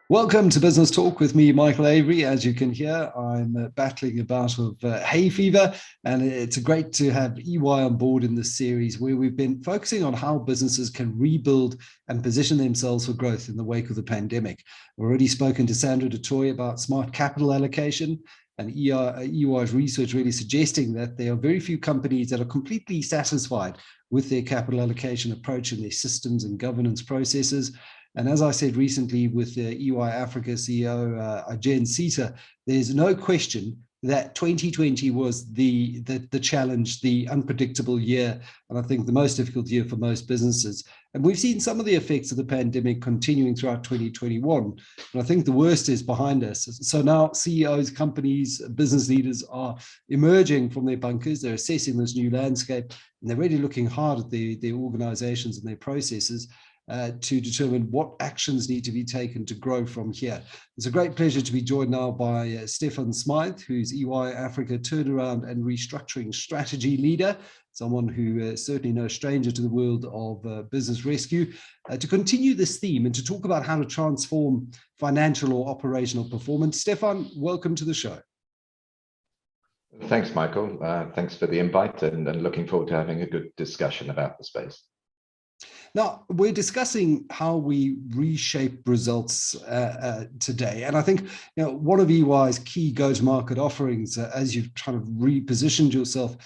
Welcome to Business Talk with me, Michael Avery. As you can hear, I'm battling a bout of hay fever, and it's great to have EY on board in this series where we've been focusing on how businesses can rebuild and position themselves for growth in the wake of the pandemic. I've already spoken to Sandra DeTroy about smart capital allocation, and EY's research really suggesting that there are very few companies that are completely satisfied with their capital allocation approach and their systems and governance processes. And as I said recently with the EY Africa CEO, Jen Sita, there's no question that 2020 was the challenge, the unpredictable year, and I think the most difficult year for most businesses. And we've seen some of the effects of the pandemic continuing throughout 2021. And I think the worst is behind us. So now CEOs, companies, business leaders are emerging from their bunkers. They're assessing this new landscape, and they're really looking hard at their organizations and their processes to determine what actions need to be taken to grow from here. It's a great pleasure to be joined now by Stefan Smyth, who's EY Africa Turnaround and Restructuring Strategy Leader, someone who is certainly no stranger to the world of business rescue, to continue this theme and to talk about how to transform financial or operational performance. Stefan, welcome to the show. Thanks, Michael. Thanks for the invite and looking forward to having a good discussion about the space. Now, we're discussing how we reshape results today. And I think one of EY's key go-to-market offerings, as you've kind of repositioned yourself,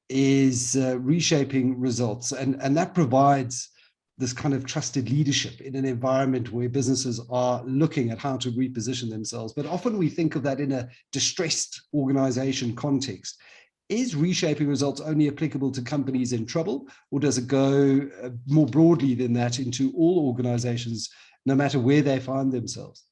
is reshaping results. And that provides this kind of trusted leadership in an environment where businesses are looking at how to reposition themselves. But often we think of that in a distressed organization context. Is reshaping results only applicable to companies in trouble, or does it go more broadly than that into all organizations, no matter where they find themselves?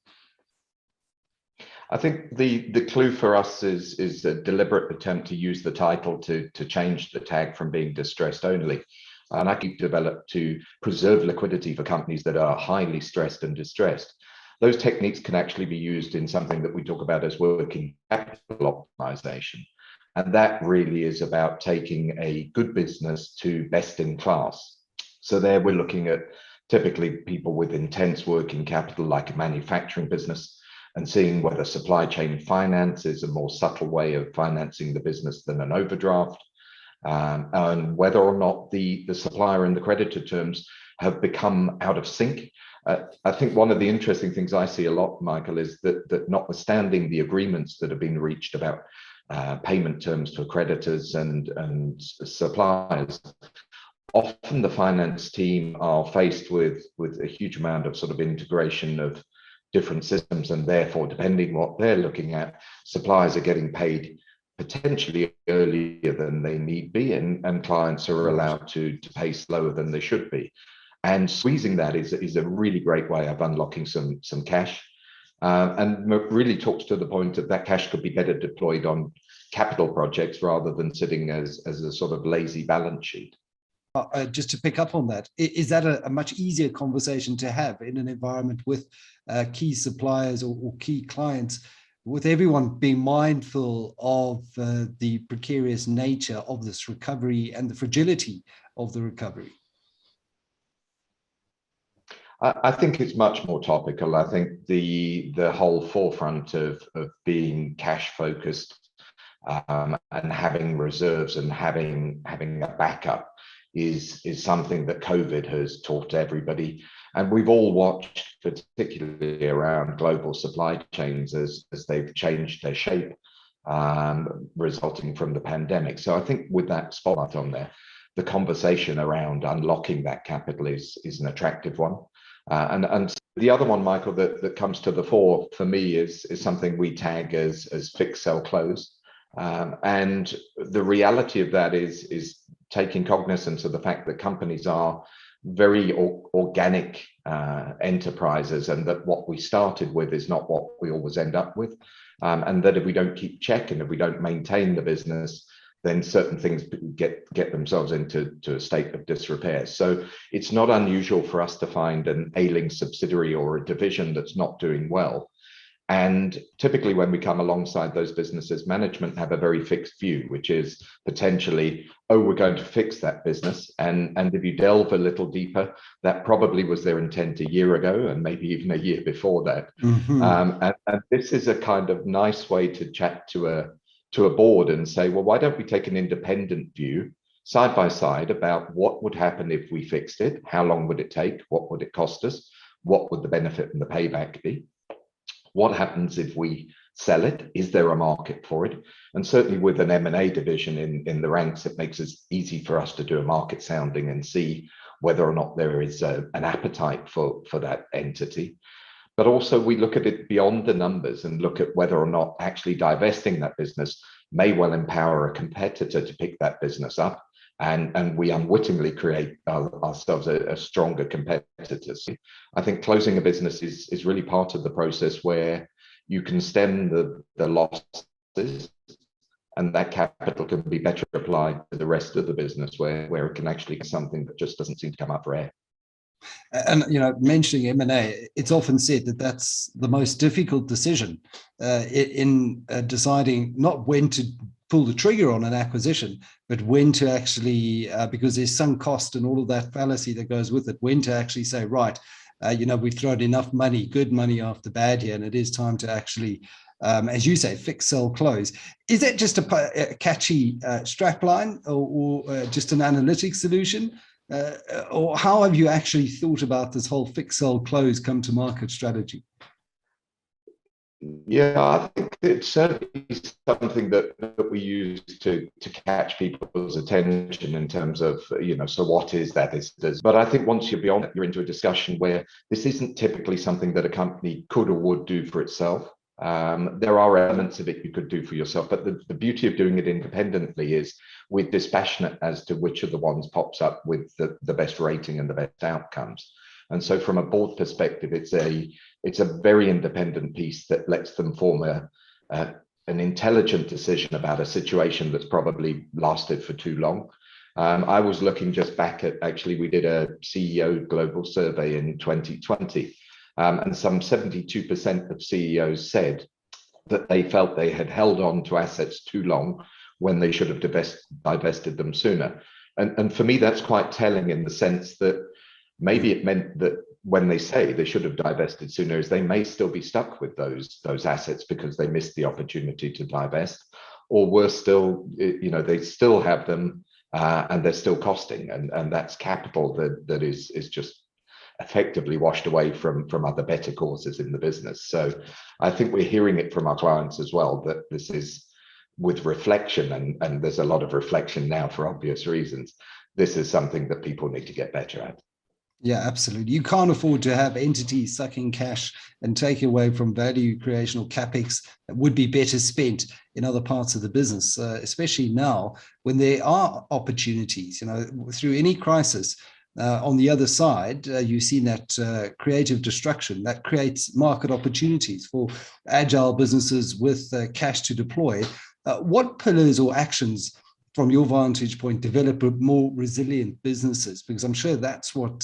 I think the clue for us is a deliberate attempt to use the title to change the tag from being distressed only. And I keep developed to preserve liquidity for companies that are highly stressed and distressed. Those techniques can actually be used in something that we talk about as working capital optimization. And that really is about taking a good business to best in class. So there we're looking at typically people with intense working capital, like a manufacturing business, and seeing whether supply chain finance is a more subtle way of financing the business than an overdraft, and whether or not the supplier and the creditor terms have become out of sync. I think one of the interesting things I see a lot, Michael, is that notwithstanding the agreements that have been reached about payment terms for creditors and suppliers, often the finance team are faced with a huge amount of sort of integration of different systems, and therefore, depending what they're looking at, suppliers are getting paid potentially earlier than they need be, and clients are allowed to pay slower than they should be. And squeezing that is a really great way of unlocking some cash. And really talks to the point that cash could be better deployed on capital projects rather than sitting as a sort of lazy balance sheet. Just to pick up on that, is that a much easier conversation to have in an environment with key suppliers or key clients, with everyone being mindful of the precarious nature of this recovery and the fragility of the recovery? I think it's much more topical. I think the whole forefront of being cash focused and having reserves and having a backup is something that COVID has taught everybody. And we've all watched, particularly around global supply chains, as they've changed their shape, resulting from the pandemic. So I think with that spotlight on there, the conversation around unlocking that capital is an attractive one. And the other one, Michael, that comes to the fore for me is something we tag as fix, sell, close. And the reality of that is taking cognizance of the fact that companies are very organic enterprises, and that what we started with is not what we always end up with. And that if we don't keep check and if we don't maintain the business, then certain things get themselves into a state of disrepair. So it's not unusual for us to find an ailing subsidiary or a division that's not doing well. And typically when we come alongside those businesses, management have a very fixed view, which is potentially, oh, we're going to fix that business. And if you delve a little deeper, that probably was their intent a year ago and maybe even a year before that. And this is a kind of nice way to chat to a board and say, well, why don't we take an independent view side by side about what would happen if we fixed it? How long would it take? What would it cost us? What would the benefit and the payback be? What happens if we sell it? Is there a market for it? And certainly with an M&A division in the ranks, it makes it easy for us to do a market sounding and see whether or not there is an appetite for that entity. But also we look at it beyond the numbers and look at whether or not actually divesting that business may well empower a competitor to pick that business up. And we unwittingly create ourselves a stronger competitor. So I think closing a business is really part of the process where you can stem the losses, and that capital can be better applied to the rest of the business where it can actually be something that just doesn't seem to come up for air. And mentioning M&A, it's often said that that's the most difficult decision in deciding not when to pull the trigger on an acquisition, but when to actually, because there's sunk cost and all of that fallacy that goes with it, when to actually say, right, we've thrown enough money, good money after bad here, and it is time to actually, as you say, fix, sell, close. Is that just a catchy strapline or just an analytic solution? Or how have you actually thought about this whole fix, sell, close, come to market strategy? Yeah, I think it's certainly something that we use to catch people's attention in terms of, so what is that? But I think once you're beyond that, you're into a discussion where this isn't typically something that a company could or would do for itself. There are elements of it you could do for yourself, but the beauty of doing it independently is we're dispassionate as to which of the ones pops up with the best rating and the best outcomes. And so from a board perspective, it's a very independent piece that lets them form an intelligent decision about a situation that's probably lasted for too long. I was looking just back at, actually, we did a CEO global survey in 2020, and some 72% of CEOs said that they felt they had held on to assets too long when they should have divested them sooner. And for me, that's quite telling in the sense that maybe it meant that when they say they should have divested sooner, is they may still be stuck with those assets because they missed the opportunity to divest, or worse still, they still have them and they're still costing, and that's capital that is just effectively washed away from other better causes in the business. So I think we're hearing it from our clients as well, that this is with reflection, and there's a lot of reflection now for obvious reasons. This is something that people need to get better at. Yeah, absolutely. You can't afford to have entities sucking cash and taking away from value creation or capex that would be better spent in other parts of the business, especially now when there are opportunities, through any crisis. On the other side, you've seen that creative destruction that creates market opportunities for agile businesses with cash to deploy. What pillars or actions, from your vantage point, develop more resilient businesses? Because I'm sure that's what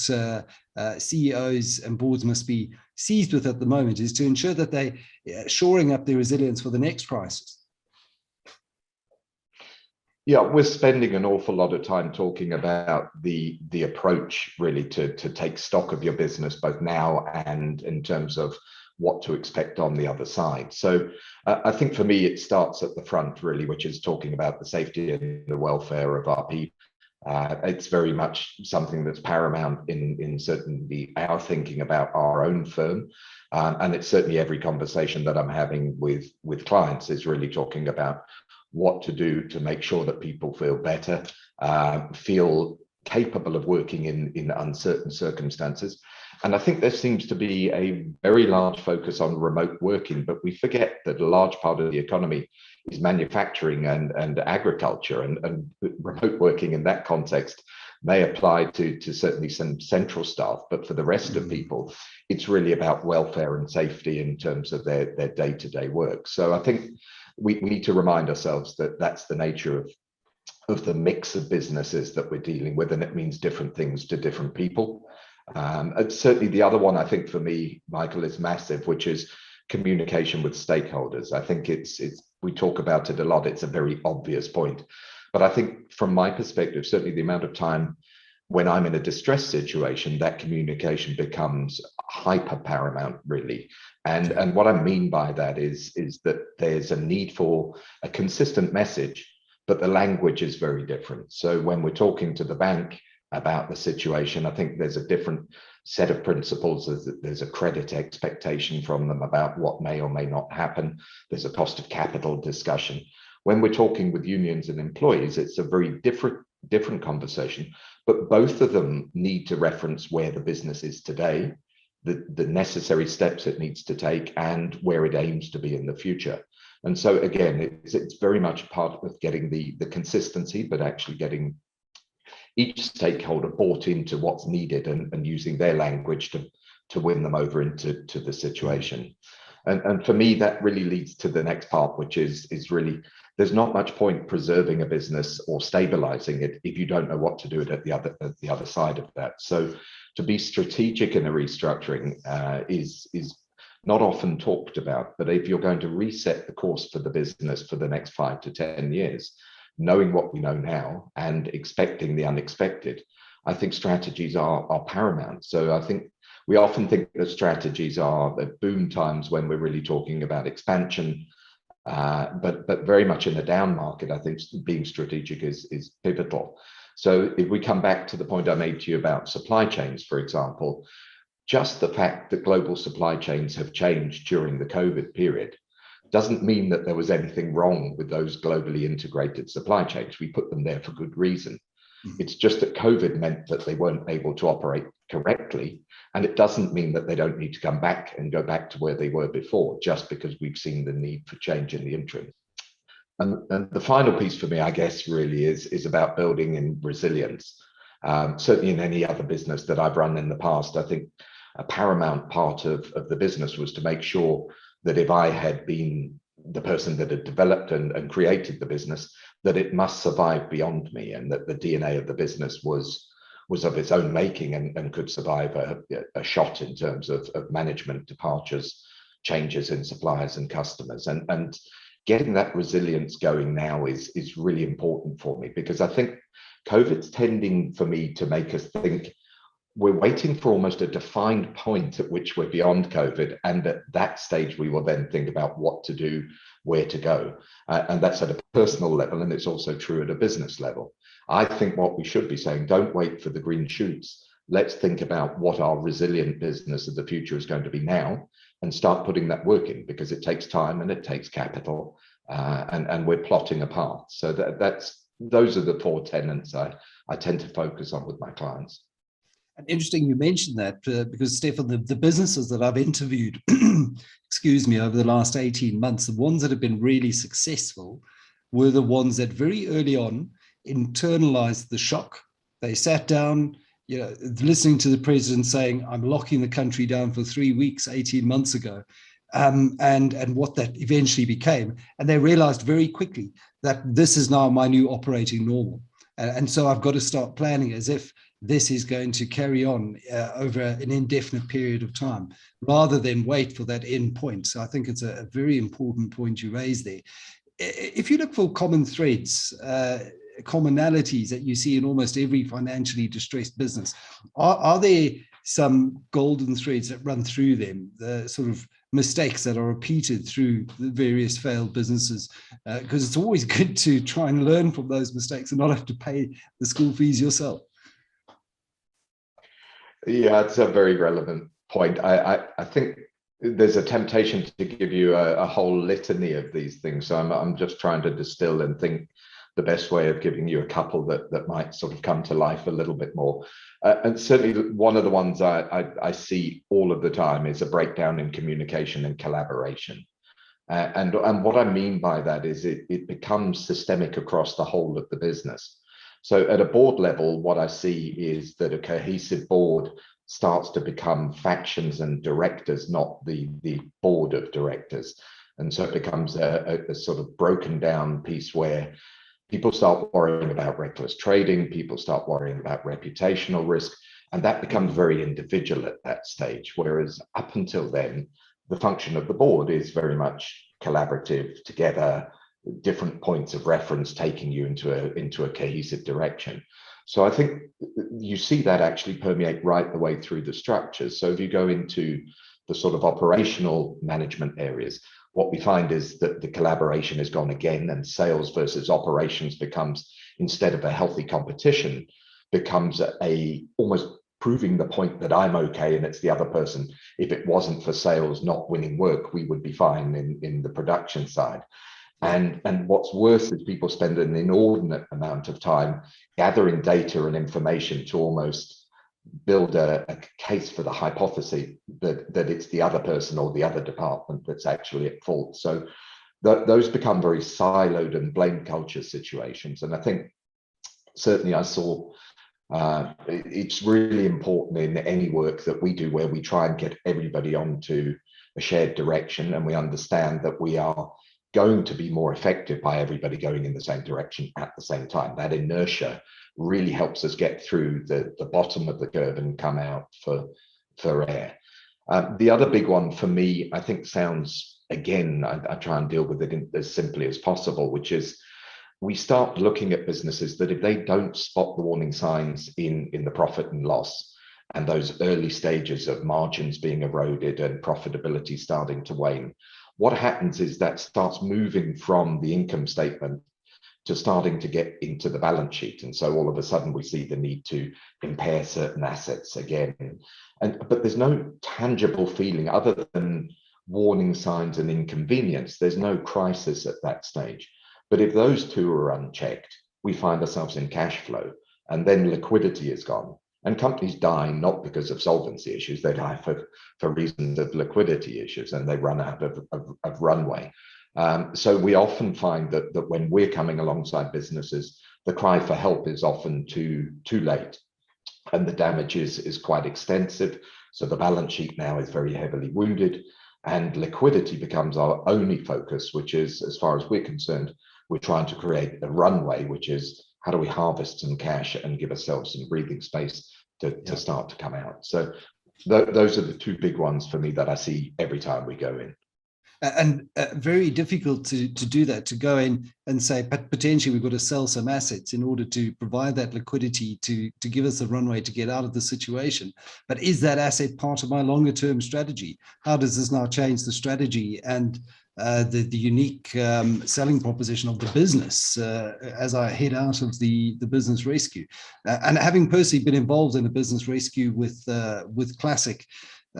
CEOs and boards must be seized with at the moment, is to ensure that they're shoring up their resilience for the next crisis. Yeah, we're spending an awful lot of time talking about the approach really to take stock of your business, both now and in terms of what to expect on the other side. So I think for me, it starts at the front really, which is talking about the safety and the welfare of our people. It's very much something that's paramount in certainly our thinking about our own firm. And it's certainly every conversation that I'm having with clients is really talking about what to do to make sure that people feel better, feel capable of working in uncertain circumstances. And I think there seems to be a very large focus on remote working, but we forget that a large part of the economy is manufacturing and agriculture, and remote working in that context may apply to certainly some central staff, but for the rest of people, it's really about welfare and safety in terms of their day-to-day work. So I think we need to remind ourselves that that's the nature of the mix of businesses that we're dealing with, and it means different things to different people. And certainly the other one, I think for me, Michael, is massive, which is communication with stakeholders. I think we talk about it a lot. It's a very obvious point. But I think from my perspective, certainly the amount of time when I'm in a distressed situation, that communication becomes hyper paramount, really. And what I mean by that is that there's a need for a consistent message, but the language is very different. So when we're talking to the bank about the situation, I think there's a different set of principles. There's a credit expectation from them about what may or may not happen. There's a cost of capital discussion. When we're talking with unions and employees, it's a very different conversation, but both of them need to reference where the business is today, the necessary steps it needs to take, and where it aims to be in the future. And so again, it's very much part of getting the consistency, but actually getting each stakeholder bought into what's needed and using their language to win them over into the situation. And for me, that really leads to the next part, which is really, there's not much point preserving a business or stabilizing it if you don't know what to do at the other side of that. So to be strategic in a restructuring is not often talked about, but if you're going to reset the course for the business for the next 5 to 10 years, knowing what we know now and expecting the unexpected, I think strategies are paramount. So I think we often think that strategies are the boom times when we're really talking about expansion, but very much in the down market, I think being strategic is pivotal. So if we come back to the point I made to you about supply chains, for example, just the fact that global supply chains have changed during the COVID period doesn't mean that there was anything wrong with those globally integrated supply chains. We put them there for good reason. It's just that COVID meant that they weren't able to operate correctly. And it doesn't mean that they don't need to come back and go back to where they were before, just because we've seen the need for change in the interim. And the final piece for me, I guess, really is about building in resilience. Certainly in any other business that I've run in the past, I think a paramount part of the business was to make sure that if I had been the person that had developed and created the business, that it must survive beyond me, and that the DNA of the business was of its own making and could survive a shot in terms of management departures, changes in suppliers and customers. And getting that resilience going now is really important for me, because I think COVID's tending for me to make us think we're waiting for almost a defined point at which we're beyond COVID. And at that stage, we will then think about what to do, where to go. And that's at a personal level, and it's also true at a business level. I think what we should be saying, don't wait for the green shoots. Let's think about what our resilient business of the future is going to be now, and start putting that work in, because it takes time and it takes capital, and we're plotting a path. So those are the 4 tenets I tend to focus on with my clients. And interesting you mentioned that, because Stefan, the businesses that I've interviewed, excuse me, over the last 18 months, the ones that have been really successful were the ones that very early on internalized the shock. They sat down, listening to the president saying, I'm locking the country down for 3 weeks 18 months ago, and what that eventually became. And they realized very quickly that this is now my new operating normal. And so I've got to start planning as if this is going to carry on over an indefinite period of time, rather than wait for that end point. So I think it's a very important point you raised there. If you look for common threads, commonalities that you see in almost every financially distressed business, are there some golden threads that run through them, the sort of mistakes that are repeated through the various failed businesses? Because it's always good to try and learn from those mistakes and not have to pay the school fees yourself. Yeah, it's a very relevant point. I think there's a temptation to give you a whole litany of these things. So I'm just trying to distill and think the best way of giving you a couple that might sort of come to life a little bit more. And certainly one of the ones I see all of the time is a breakdown in communication and collaboration. And what I mean by that is it becomes systemic across the whole of the business. So at a board level, what I see is that a cohesive board starts to become factions and directors, not the board of directors. And so it becomes a sort of broken down piece where people start worrying about reckless trading, people start worrying about reputational risk, and that becomes very individual at that stage. Whereas up until then, the function of the board is very much collaborative together, different points of reference taking you into a cohesive direction. So I think you see that actually permeate right the way through the structures. So if you go into the sort of operational management areas, what we find is that the collaboration has gone again, and sales versus operations becomes, instead of a healthy competition, becomes a almost proving the point that I'm okay and it's the other person. If it wasn't for sales not winning work, we would be fine in the production side. And what's worse is people spend an inordinate amount of time gathering data and information to almost build a case for the hypothesis that it's the other person or the other department that's actually at fault. So those become very siloed and blame culture situations. And I think certainly I saw it's really important in any work that we do where we try and get everybody onto a shared direction, and we understand that we are going to be more effective by everybody going in the same direction at the same time. That inertia really helps us get through the bottom of the curve and come out for air. The other big one for me, I think sounds, again, I try and deal with it as simply as possible, which is we start looking at businesses that if they don't spot the warning signs in the profit and loss and those early stages of margins being eroded and profitability starting to wane, what happens is that starts moving from the income statement to starting to get into the balance sheet. And so all of a sudden we see the need to impair certain assets again. But there's no tangible feeling other than warning signs and inconvenience. There's no crisis at that stage. But if those two are unchecked, we find ourselves in cash flow, and then liquidity is gone. And companies die not because of solvency issues, they die for reasons of liquidity issues, and they run out of runway. So we often find that when we're coming alongside businesses, the cry for help is often too late, and the damage is quite extensive. So the balance sheet now is very heavily wounded, and liquidity becomes our only focus, which is, as far as we're concerned, we're trying to create a runway, which is how do we harvest some cash and give ourselves some breathing space to start to come out. So those are the two big ones for me that I see every time we go in. And very difficult to do that, to go in and say, but potentially we've got to sell some assets in order to provide that liquidity to give us a runway to get out of the situation. But is that asset part of my longer term strategy? How does this now change the strategy and the unique selling proposition of the business as I head out of the business rescue? And having personally been involved in a business rescue with Classic,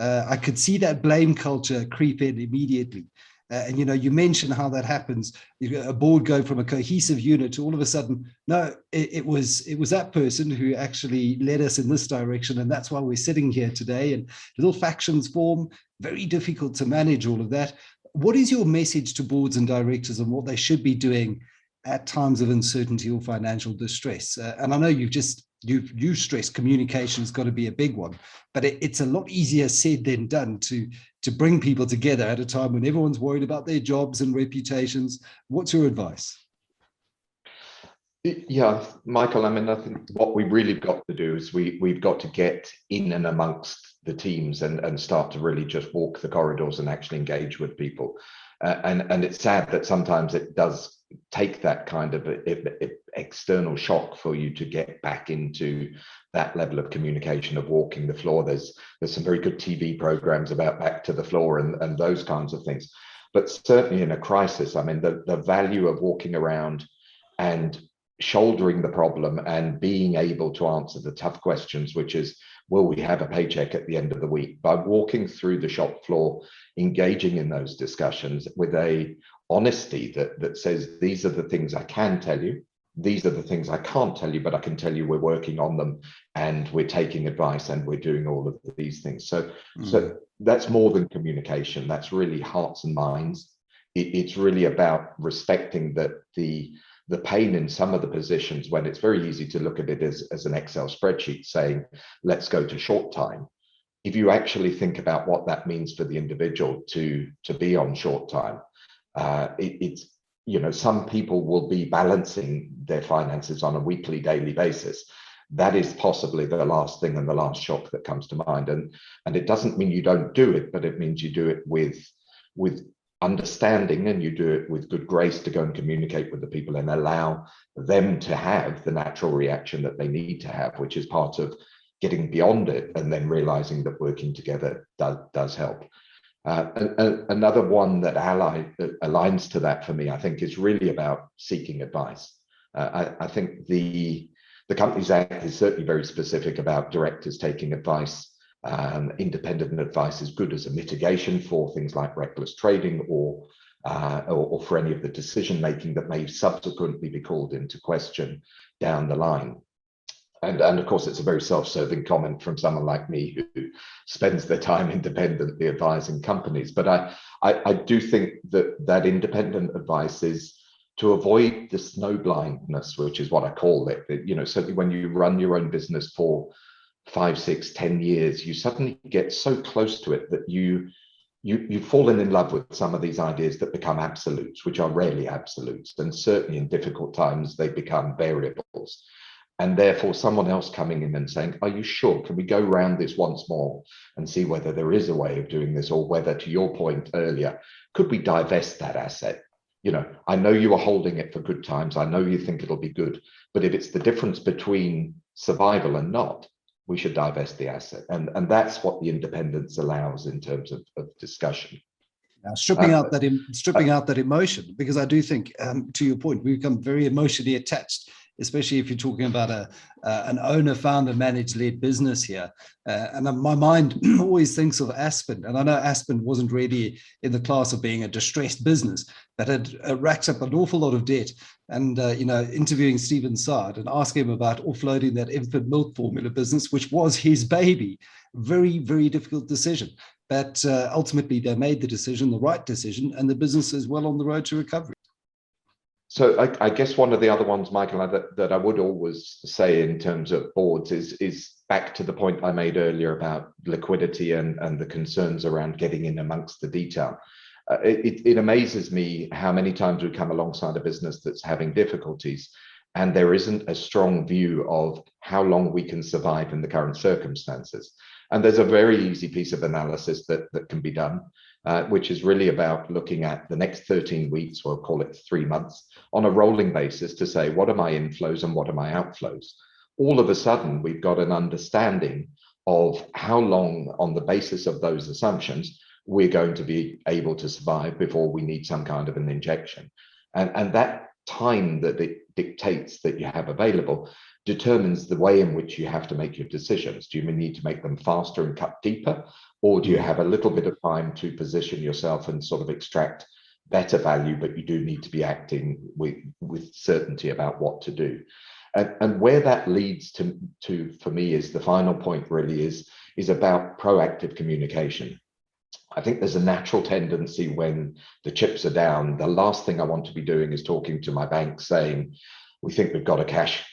I could see that blame culture creep in immediately. And you mentioned how that happens. A board go from a cohesive unit to all of a sudden, no, it was that person who actually led us in this direction, and that's why we're sitting here today. And little factions form. Very difficult to manage all of that. What is your message to boards and directors on what they should be doing at times of uncertainty or financial distress? And I know you stressed communication has got to be a big one, but it's a lot easier said than done to bring people together at a time when everyone's worried about their jobs and reputations. What's your advice? Yeah, Michael, I mean, I think what we really got to do is we've got to get in and amongst the teams and start to really just walk the corridors and actually engage with people. And it's sad that sometimes it does take that kind of external shock for you to get back into that level of communication, of walking the floor. There's some very good TV programs about back to the floor and those kinds of things. But certainly in a crisis, I mean, the value of walking around and shouldering the problem and being able to answer the tough questions, which is, will we have a paycheck at the end of the week? By walking through the shop floor, engaging in those discussions with a honesty that says, these are the things I can tell you, these are the things I can't tell you, but I can tell you we're working on them and we're taking advice and we're doing all of these things. So that's more than communication. That's really hearts and minds. It's really about respecting that the pain in some of the positions, when it's very easy to look at it as an Excel spreadsheet saying, let's go to short time. If you actually think about what that means for the individual to be on short time, it's, some people will be balancing their finances on a weekly, daily basis. that is possibly the last thing and the last shock that comes to mind. And it doesn't mean you don't do it, but it means you do it with understanding, and you do it with good grace to go and communicate with the people and allow them to have the natural reaction that they need to have, which is part of getting beyond it and then realizing that working together does help. Another one that aligns to that for me, I think, is really about seeking advice. I think the Companies Act is certainly very specific about directors taking advice. Independent advice is good as a mitigation for things like reckless trading or for any of the decision making that may subsequently be called into question down the line. And of course, it's a very self-serving comment from someone like me who spends their time independently advising companies. But I do think that independent advice is to avoid the snowblindness, which is what I call it. Certainly when you run your own business for 5, 6, 10 years, you suddenly get so close to it that you've fallen in love with some of these ideas that become absolutes, which are rarely absolutes. And certainly in difficult times, they become variables. And therefore, someone else coming in and saying, are you sure? Can we go around this once more and see whether there is a way of doing this, or whether, to your point earlier, could we divest that asset? I know you are holding it for good times. I know you think it'll be good. But if it's the difference between survival and not, we should divest the asset. And that's what the independence allows in terms of discussion. Now, stripping out that emotion, because I do think, to your point, we become very emotionally attached, especially if you're talking about an owner, founder, managed led business here. And my mind always thinks of Aspen. And I know Aspen wasn't really in the class of being a distressed business, but had racked up an awful lot of debt. And, interviewing Stephen Sard and asking him about offloading that infant milk formula business, which was his baby. Very, very difficult decision. But ultimately, they made the decision, the right decision, and the business is well on the road to recovery. So I guess one of the other ones, Michael, that I would always say in terms of boards is back to the point I made earlier about liquidity and the concerns around getting in amongst the detail. It amazes me how many times we come alongside a business that's having difficulties and there isn't a strong view of how long we can survive in the current circumstances. And there's a very easy piece of analysis that can be done, which is really about looking at the next 13 weeks, we'll call it 3 months, on a rolling basis to say, what are my inflows and what are my outflows? All of a sudden, we've got an understanding of how long, on the basis of those assumptions, we're going to be able to survive before we need some kind of an injection. And that time that it dictates that you have available determines the way in which you have to make your decisions. Do you need to make them faster and cut deeper? Or do you have a little bit of time to position yourself and sort of extract better value, but you do need to be acting with certainty about what to do? And where that leads to for me, is the final point really is about proactive communication. I think there's a natural tendency when the chips are down, the last thing I want to be doing is talking to my bank saying, we think we've got a cash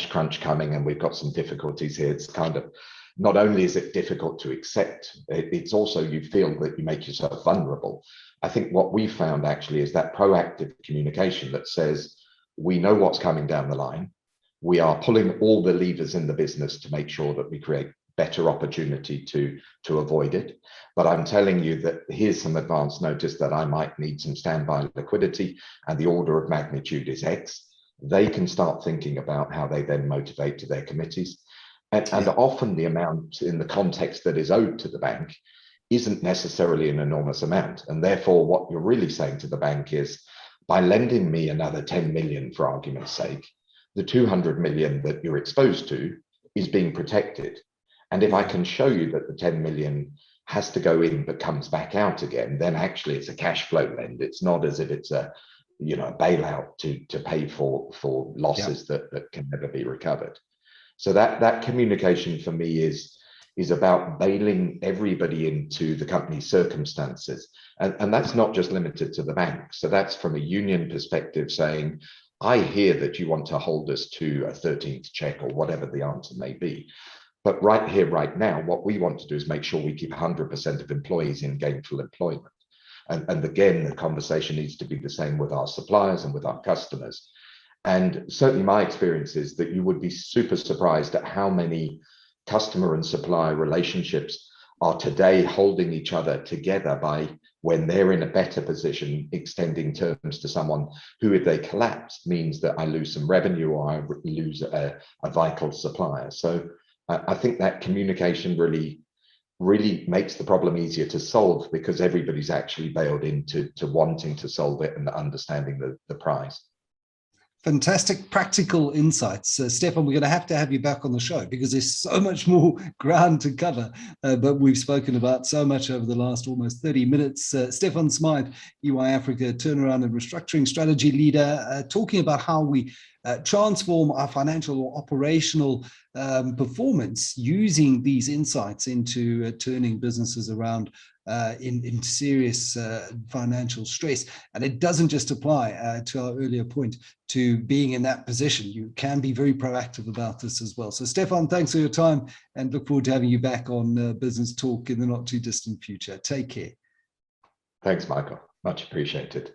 crunch coming and we've got some difficulties here. It's kind of, not only is it difficult to accept, it's also you feel that you make yourself vulnerable. I think what we found actually is that proactive communication that says, we know what's coming down the line. We are pulling all the levers in the business to make sure that we create better opportunity to avoid it. But I'm telling you that here's some advance notice that I might need some standby liquidity and the order of magnitude is X. They can start thinking about how they then motivate to their committees. And often the amount in the context that is owed to the bank isn't necessarily an enormous amount. And therefore, what you're really saying to the bank is, by lending me another 10 million, for argument's sake, the 200 million that you're exposed to is being protected. And if I can show you that the 10 million has to go in but comes back out again, then actually it's a cash flow lend. It's not as if it's a bailout to pay for losses that can never be recovered. So that communication for me is about bailing everybody into the company's circumstances. And that's not just limited to the bank. So that's from a union perspective saying, I hear that you want to hold us to a 13th check or whatever the answer may be. But right here, right now, what we want to do is make sure we keep 100% of employees in gainful employment. And again, the conversation needs to be the same with our suppliers and with our customers. And certainly my experience is that you would be super surprised at how many customer and supplier relationships are today holding each other together by, when they're in a better position, extending terms to someone who, if they collapse, means that I lose some revenue or I lose a vital supplier. So I think that communication really makes the problem easier to solve, because everybody's actually bailed into wanting to solve it and understanding the price. Fantastic practical insights. Stefan, we're going to have you back on the show because there's so much more ground to cover, but we've spoken about so much over the last almost 30 minutes. Stefan Smyth, EY Africa turnaround and restructuring strategy leader, talking about how we transform our financial or operational performance using these insights into turning businesses around in serious financial stress. And it doesn't just apply to our earlier point to being in that position. You can be very proactive about this as well. So Stefan, thanks for your time and look forward to having you back on Business Talk in the not too distant future. Take care. Thanks, Michael. Much appreciated.